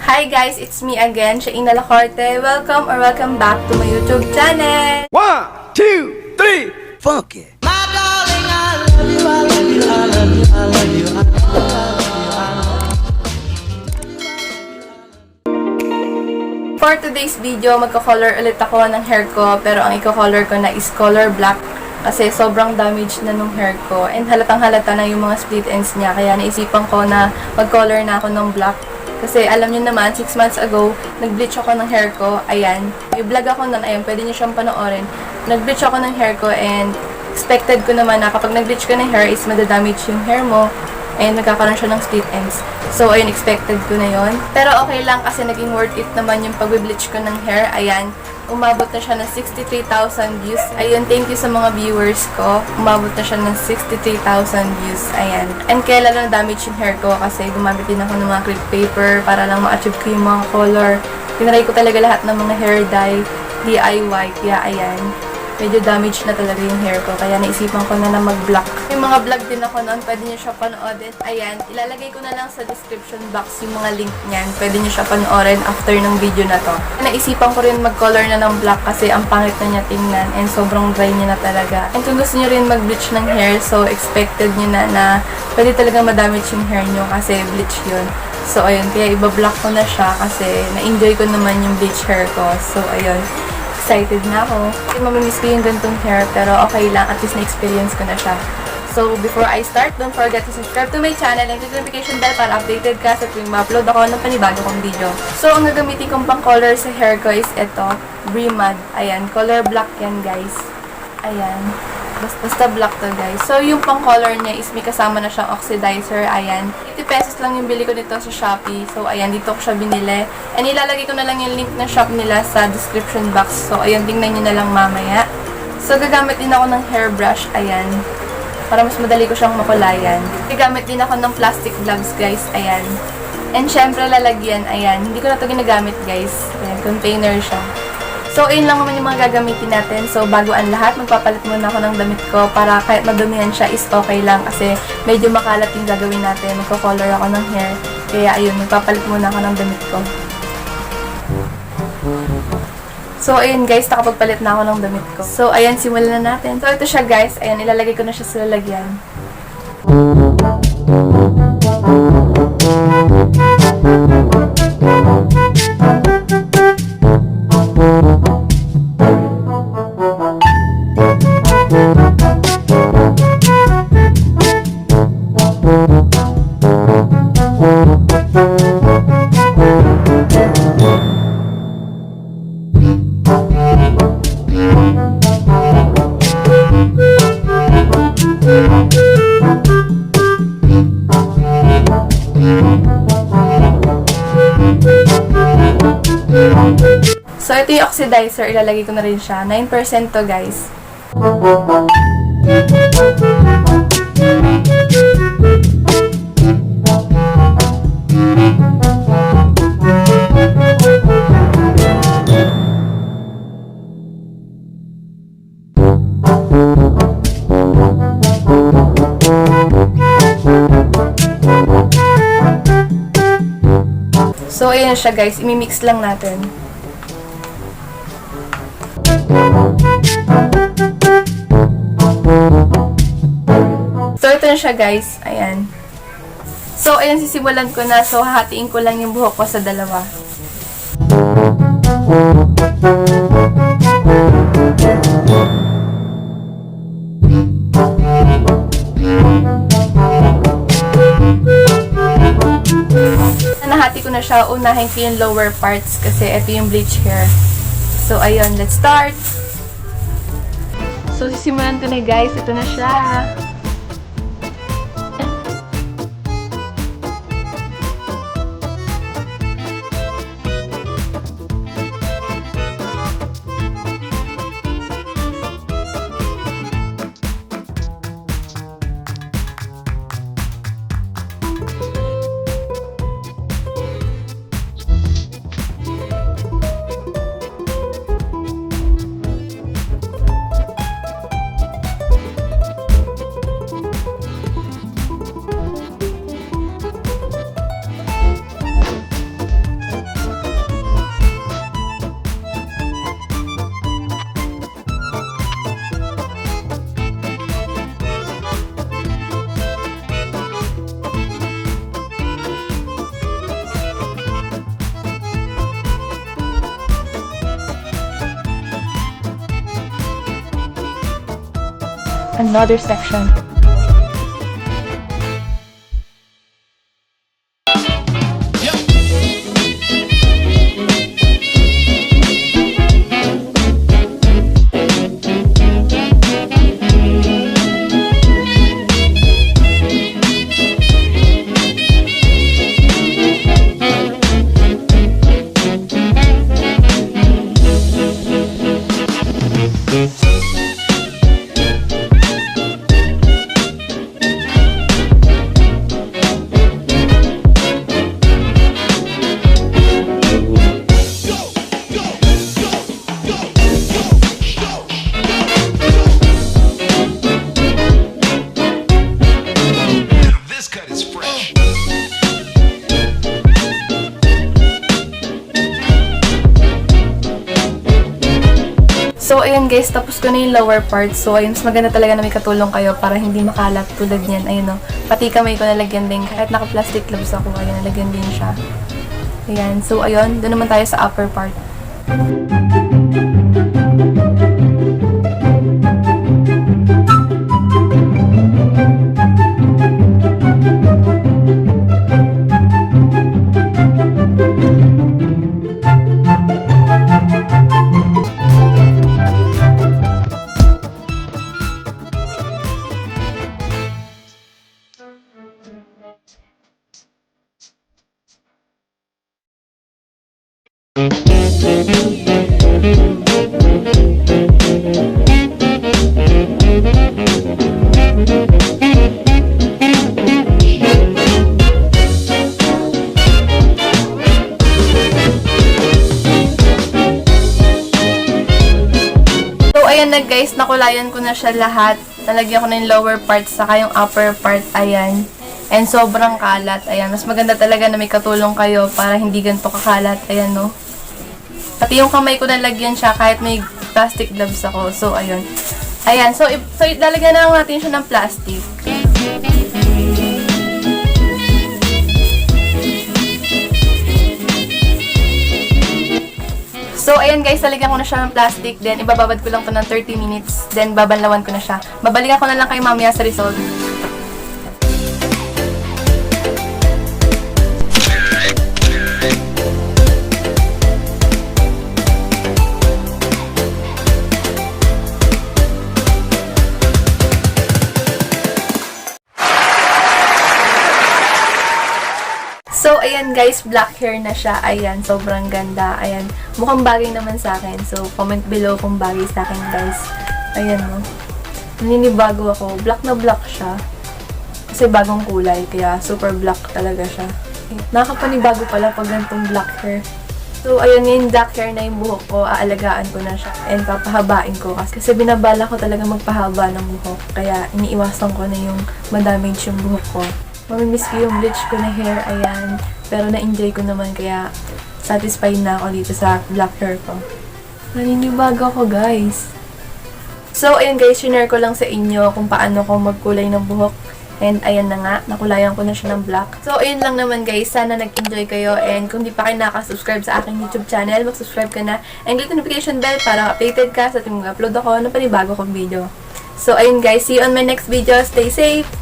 Hi guys, it's me again, Shaina Lacorte. Welcome back to my YouTube channel. 1, 2, 3, funk it. My darling, I love you, I love you, I love you, I love you, I love you, I love you. For today's video, magko-color ulit ako ng hair ko, pero ang i-color ko na is color black kasi sobrang damage na nung hair ko and halatang halata na yung mga split ends niya, kaya naisipan ko na mag-color na ako ng black. Kasi alam niyo naman, 6 months ago, nag-bleach ako ng hair ko. Ayan. May vlog ako nun. Ayan, pwede niyo siyang panoorin. Nag-bleach ako ng hair ko and expected ko naman na kapag nag-bleach ka ng hair is madadamage yung hair mo and magkakaroon siya ng split ends. So, ayun, expected ko na yon. Pero okay lang kasi naging worth it naman yung pag-bleach ko ng hair. Ayan. Umabot na siya ng 63,000 views. Ayun, thank you sa mga viewers ko. Umabot na siya ng 63,000 views. Ayan. And kaya lalo na damage yung hair ko kasi gumamit din ako ng mga crepe paper para lang ma-achieve ko yung mga color. Tinry ko talaga lahat ng mga hair dye, DIY. Kaya ayan, medyo damage na talaga yung hair ko. Kaya naisipan ko na mag-black. May mga vlog din ako noon. Pwede nyo siya panoodin. Ayan, ilalagay ko na lang sa description box yung mga link niyan. Pwede nyo siya panoorin after ng video na to. Naisipan ko rin mag-color na ng black kasi ang pangit na niya tingnan and sobrang dry niya na talaga. And kung gusto nyo rin mag-bleach ng hair, so expected nyo na pwede talaga madamage yung hair nyo kasi bleach yun. So, ayun, kaya iba-black ko na siya kasi na-enjoy ko naman yung bleach hair ko. So, ayun. Excited na ako. Mamimiss ko yung gantong hair pero okay lang, at least na-experience ko na siya. So, before I start, don't forget to subscribe to my channel and click the notification bell para updated ka sa tuwing ma-upload ako ng panibago kong video. So, ang gagamitin kong pang color sa hair ko is ito, Bree-Mud. Ayan, color black yan guys. Ayan. Basta black to guys. So, yung pang color niya is may kasama na siyang oxidizer. Ayan. 80 pesos lang yung bili ko nito sa Shopee. So, ayan. Dito ko siya binili. And ilalagay ko na lang yung link ng shop nila sa description box. So, ayan. Tingnan nyo na lang mamaya. So, gagamit din ako ng hairbrush. Ayan. Para mas madali ko siyang makulayan. Gagamit din ako ng plastic gloves guys. Ayan. And syempre lalagyan. Ayan. Hindi ko na ito ginagamit guys. Ayan. Container siya. So, ayun lang naman yung mga gagamitin natin. So, bago ang lahat, magpapalit muna ako ng damit ko para kahit madumihan siya is okay lang kasi medyo makalat yung gagawin natin. Magko-color ako ng hair. Kaya, ayun, magpapalit muna ako ng damit ko. So, ayun guys, nakapagpalit na ako ng damit ko. So, ayan, simulan na natin. So, ito siya guys. Ayan, ilalagay ko na siya sa lalagyan. So, ito yung oxidizer. Ilalagay ko na rin siya. 9% to, guys. So, ayan siya, guys. Imimix lang natin. So, ito na siya guys. Ayan. So, ayan, sisimulan ko na. So, hahatiin ko lang yung buhok ko sa dalawa. Nahati ko na siya. Unahin ko yung lower parts kasi ito yung bleach hair. So, ayun. Let's start! So, sisimulan ko na guys. Ito na siya. another section. This cut is fresh. So, ayun guys, tapos ko na yung lower part. So, ayun, mas maganda talaga na may katulong kayo para hindi makalat tulad niyan. Ayun, no. Pati kamay ko nalagyan din. Kahit naka-plastic gloves ako, ayun, nalagyan din siya. Ayan. So, ayun, doon naman tayo sa upper part. Ayan na guys, nakulayan ko na siya lahat. Nalagyan ko na yung lower part, saka yung upper part, ayan. And sobrang kalat, ayan. Mas maganda talaga na may katulong kayo para hindi ganito kakalat, ayan no. Pati yung kamay ko nalagyan siya kahit may plastic gloves ako. So, ayun. Ayan, so lalagyan na lang natin siya ng plastic. So, ayan guys, lalagyan ko na siya ng plastic. Then, ibababad ko lang to ng 30 minutes. Then, babanlawan ko na siya. Babalikan ko na lang kay mamaya sa result. So, ayan guys, black hair na siya. Ayan, sobrang ganda. Ayan, mukhang bagay naman sa akin. So, comment below kung bagay sa akin guys. Ayan no. Naninibago ako. Black na black siya. Kasi bagong kulay, kaya super black talaga siya. Nakakapanibago pala pag ganitong black hair. So, ayun, yung black hair na yung buhok ko, aalagaan ko na siya. And papahabain ko. Kasi binabala ko talaga magpahaba ng buhok. Kaya iniiwasan ko na yung madamage yung buhok ko. Mamimiss ko yung bleach ko na hair, ayan. Pero na-enjoy ko naman, kaya satisfied na ako dito sa black hair ko. Naninibago ako, guys. So, ayun guys, share ko lang sa inyo kung paano ko magkulay ng buhok. And ayan na nga, nakulayan ko na siya ng black. So, ayun lang naman guys, sana nag-enjoy kayo. And kung di pa kayo nakasubscribe sa aking YouTube channel, mag-subscribe ka na. And click the notification bell para updated ka sa tuwing mag-upload ako ng panibago kong video. So, ayun guys, see you on my next video. Stay safe!